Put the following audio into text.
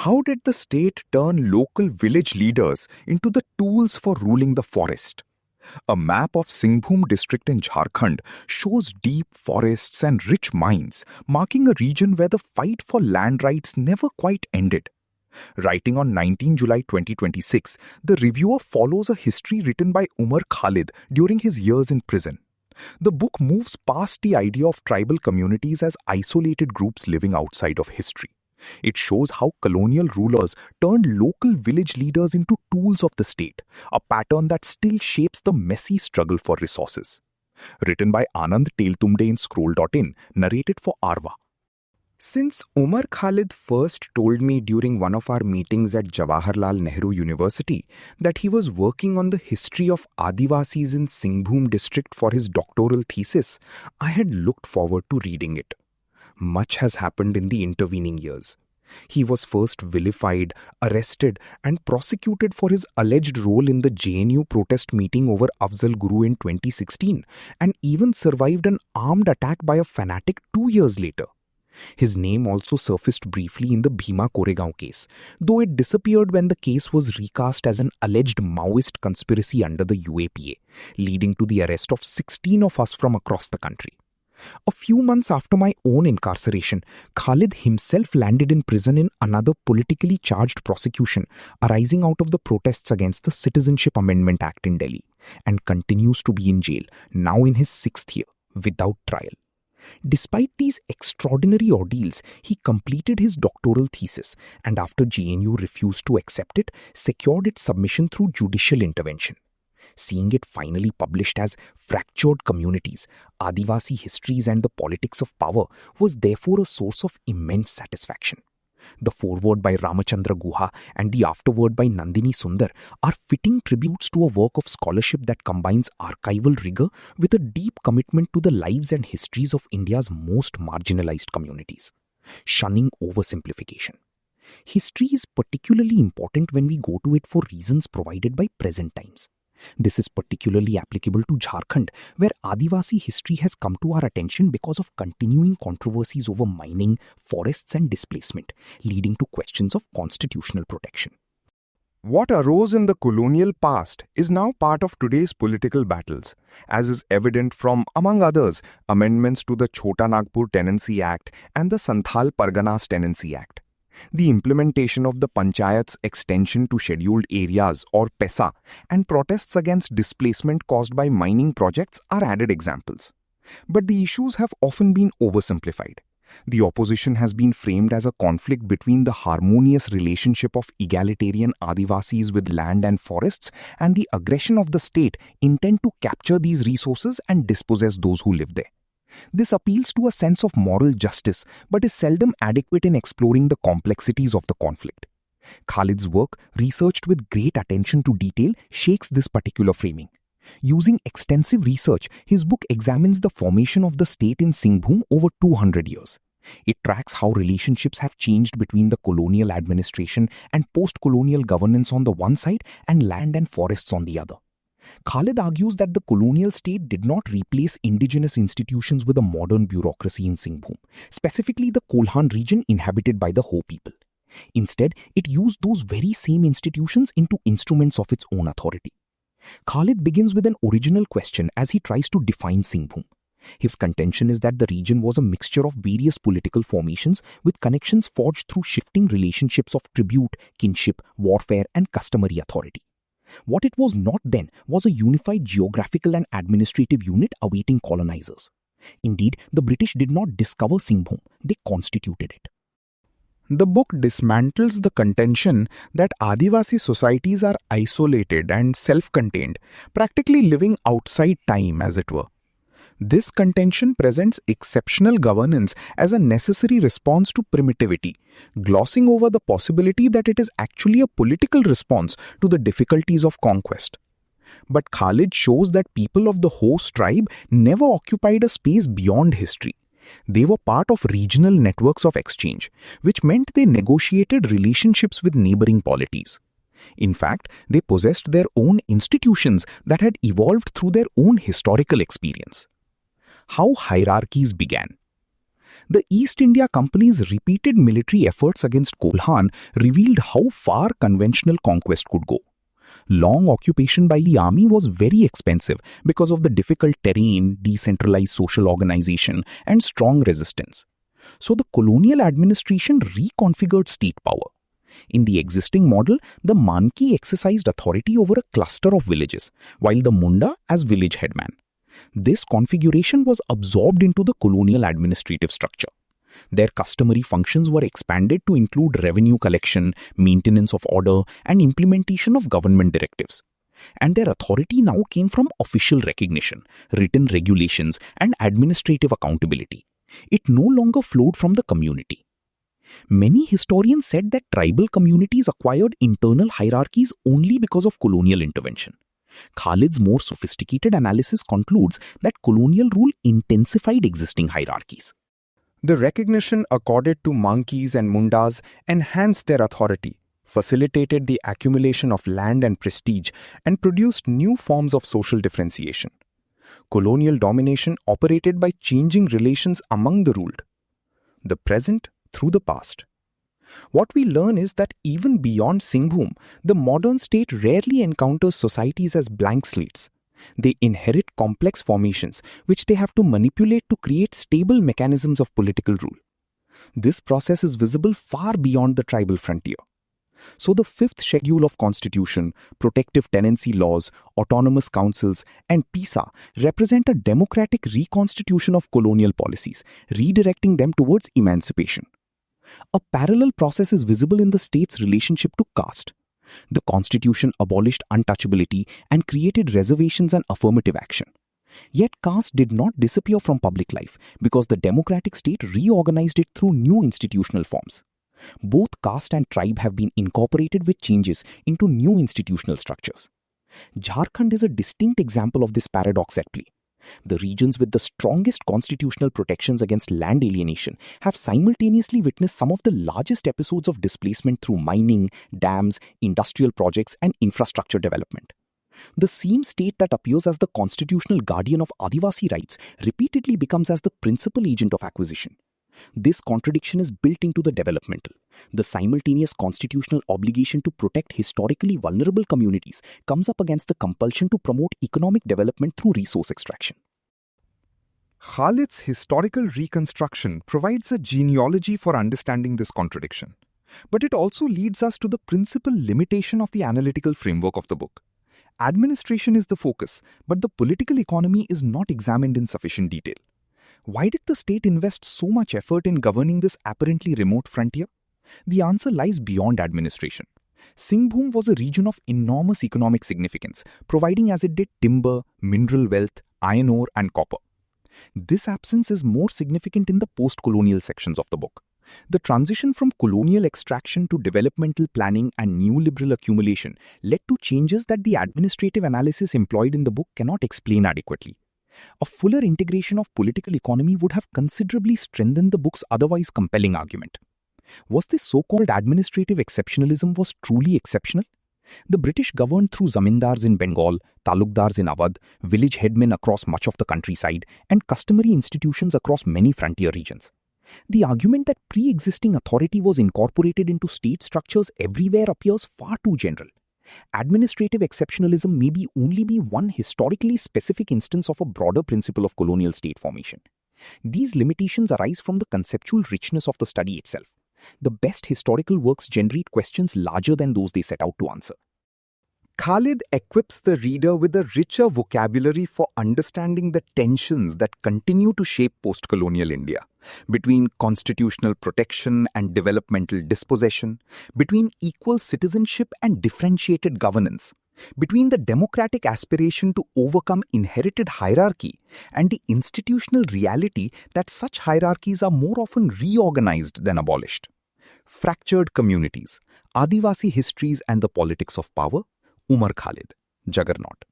How did the state turn local village leaders into the tools for ruling the forest? A map of Singhbhum district in Jharkhand shows deep forests and rich mines, marking a region where the fight for land rights never quite ended. Writing on 19 July 2026, the reviewer follows a history written by Umar Khalid during his years in prison. The book moves past the idea of tribal communities as isolated groups living outside of history. It shows how colonial rulers turned local village leaders into tools of the state, a pattern that still shapes the messy struggle for resources. Written by Anand Teltumde in Scroll.in, narrated for Arva. Since Umar Khalid first told me during one of our meetings at Jawaharlal Nehru University that he was working on the history of Adivasis in Singhbhum district for his doctoral thesis, I had looked forward to reading it. Much has happened in the intervening years. He was first vilified, arrested, and prosecuted for his alleged role in the JNU protest meeting over Afzal Guru in 2016, and even survived an armed attack by a fanatic 2 years later. His name also surfaced briefly in the Bhima Koregaon case, though it disappeared when the case was recast as an alleged Maoist conspiracy under the UAPA, leading to the arrest of 16 of us from across the country. A few months after my own incarceration, Khalid himself landed in prison in another politically charged prosecution arising out of the protests against the Citizenship Amendment Act in Delhi, and continues to be in jail, now in his 6th year, without trial. Despite these extraordinary ordeals, he completed his doctoral thesis and, after JNU refused to accept it, secured its submission through judicial intervention. Seeing it finally published as Fractured Communities, Adivasi Histories and the Politics of Power was therefore a source of immense satisfaction. The foreword by Ramachandra Guha and the afterword by Nandini Sundar are fitting tributes to a work of scholarship that combines archival rigor with a deep commitment to the lives and histories of India's most marginalized communities, shunning oversimplification. History is particularly important when we go to it for reasons provided by present times. This is particularly applicable to Jharkhand, where Adivasi history has come to our attention because of continuing controversies over mining, forests and displacement, leading to questions of constitutional protection. What arose in the colonial past is now part of today's political battles, as is evident from, among others, amendments to the Chota Nagpur Tenancy Act and the Santhal Parganas Tenancy Act. The implementation of the Panchayat's extension to scheduled areas or PESA and protests against displacement caused by mining projects are added examples. But the issues have often been oversimplified. The opposition has been framed as a conflict between the harmonious relationship of egalitarian Adivasis with land and forests and the aggression of the state intent to capture these resources and dispossess those who live there. This appeals to a sense of moral justice, but is seldom adequate in exploring the complexities of the conflict. Khalid's work, researched with great attention to detail, shakes this particular framing. Using extensive research, his book examines the formation of the state in Singhbhum over 200 years. It tracks how relationships have changed between the colonial administration and post-colonial governance on the one side and land and forests on the other. Khalid argues that the colonial state did not replace indigenous institutions with a modern bureaucracy in Singhbhum, specifically the Kolhan region inhabited by the Ho people. Instead, it used those very same institutions into instruments of its own authority. Khalid begins with an original question as he tries to define Singhbhum. His contention is that the region was a mixture of various political formations with connections forged through shifting relationships of tribute, kinship, warfare, and customary authority. What it was not then was a unified geographical and administrative unit awaiting colonizers. Indeed, the British did not discover Singhbhum, they constituted it. The book dismantles the contention that Adivasi societies are isolated and self-contained, practically living outside time, as it were. This contention presents exceptional governance as a necessary response to primitivity, glossing over the possibility that it is actually a political response to the difficulties of conquest. But Khalid shows that people of the host tribe never occupied a space beyond history. They were part of regional networks of exchange, which meant they negotiated relationships with neighboring polities. In fact, they possessed their own institutions that had evolved through their own historical experience. How hierarchies began. The East India Company's repeated military efforts against Kolhan revealed how far conventional conquest could go. Long occupation by the army was very expensive because of the difficult terrain, decentralized social organization, and strong resistance. So the colonial administration reconfigured state power. In the existing model, the Manki exercised authority over a cluster of villages, while the Munda as village headman. This configuration was absorbed into the colonial administrative structure. Their customary functions were expanded to include revenue collection, maintenance of order, and implementation of government directives. And their authority now came from official recognition, written regulations, and administrative accountability. It no longer flowed from the community. Many historians said that tribal communities acquired internal hierarchies only because of colonial intervention. Khalid's more sophisticated analysis concludes that colonial rule intensified existing hierarchies. The recognition accorded to Mankis and Mundas enhanced their authority, facilitated the accumulation of land and prestige, and produced new forms of social differentiation. Colonial domination operated by changing relations among the ruled, the present through the past. What we learn is that even beyond Singhbhum, the modern state rarely encounters societies as blank slates. They inherit complex formations which they have to manipulate to create stable mechanisms of political rule. This process is visible far beyond the tribal frontier. So the fifth schedule of constitution, protective tenancy laws, autonomous councils, and PISA represent a democratic reconstitution of colonial policies, redirecting them towards emancipation. A parallel process is visible in the state's relationship to caste. The constitution abolished untouchability and created reservations and affirmative action. Yet caste did not disappear from public life because the democratic state reorganized it through new institutional forms. Both caste and tribe have been incorporated with changes into new institutional structures. Jharkhand is a distinct example of this paradox at play. The regions with the strongest constitutional protections against land alienation have simultaneously witnessed some of the largest episodes of displacement through mining, dams, industrial projects, and infrastructure development. The same state that appears as the constitutional guardian of Adivasi rights repeatedly becomes as the principal agent of acquisition. This contradiction is built into the developmental. The simultaneous constitutional obligation to protect historically vulnerable communities comes up against the compulsion to promote economic development through resource extraction. Khalid's historical reconstruction provides a genealogy for understanding this contradiction. But it also leads us to the principal limitation of the analytical framework of the book. Administration is the focus, but the political economy is not examined in sufficient detail. Why did the state invest so much effort in governing this apparently remote frontier? The answer lies beyond administration. Singhbhum was a region of enormous economic significance, providing as it did timber, mineral wealth, iron ore, and copper. This absence is more significant in the post-colonial sections of the book. The transition from colonial extraction to developmental planning and neoliberal accumulation led to changes that the administrative analysis employed in the book cannot explain adequately. A fuller integration of political economy would have considerably strengthened the book's otherwise compelling argument. Was this so-called administrative exceptionalism was truly exceptional? The British governed through zamindars in Bengal, talukdars in Awadh, village headmen across much of the countryside, and customary institutions across many frontier regions. The argument that pre-existing authority was incorporated into state structures everywhere appears far too general. Administrative exceptionalism may only be one historically specific instance of a broader principle of colonial state formation. These limitations arise from the conceptual richness of the study itself. The best historical works generate questions larger than those they set out to answer. Khalid equips the reader with a richer vocabulary for understanding the tensions that continue to shape post-colonial India, between constitutional protection and developmental dispossession, between equal citizenship and differentiated governance, between the democratic aspiration to overcome inherited hierarchy and the institutional reality that such hierarchies are more often reorganized than abolished. Fractured Communities, Adivasi Histories and the Politics of Power, Umar Khalid, Juggernaut.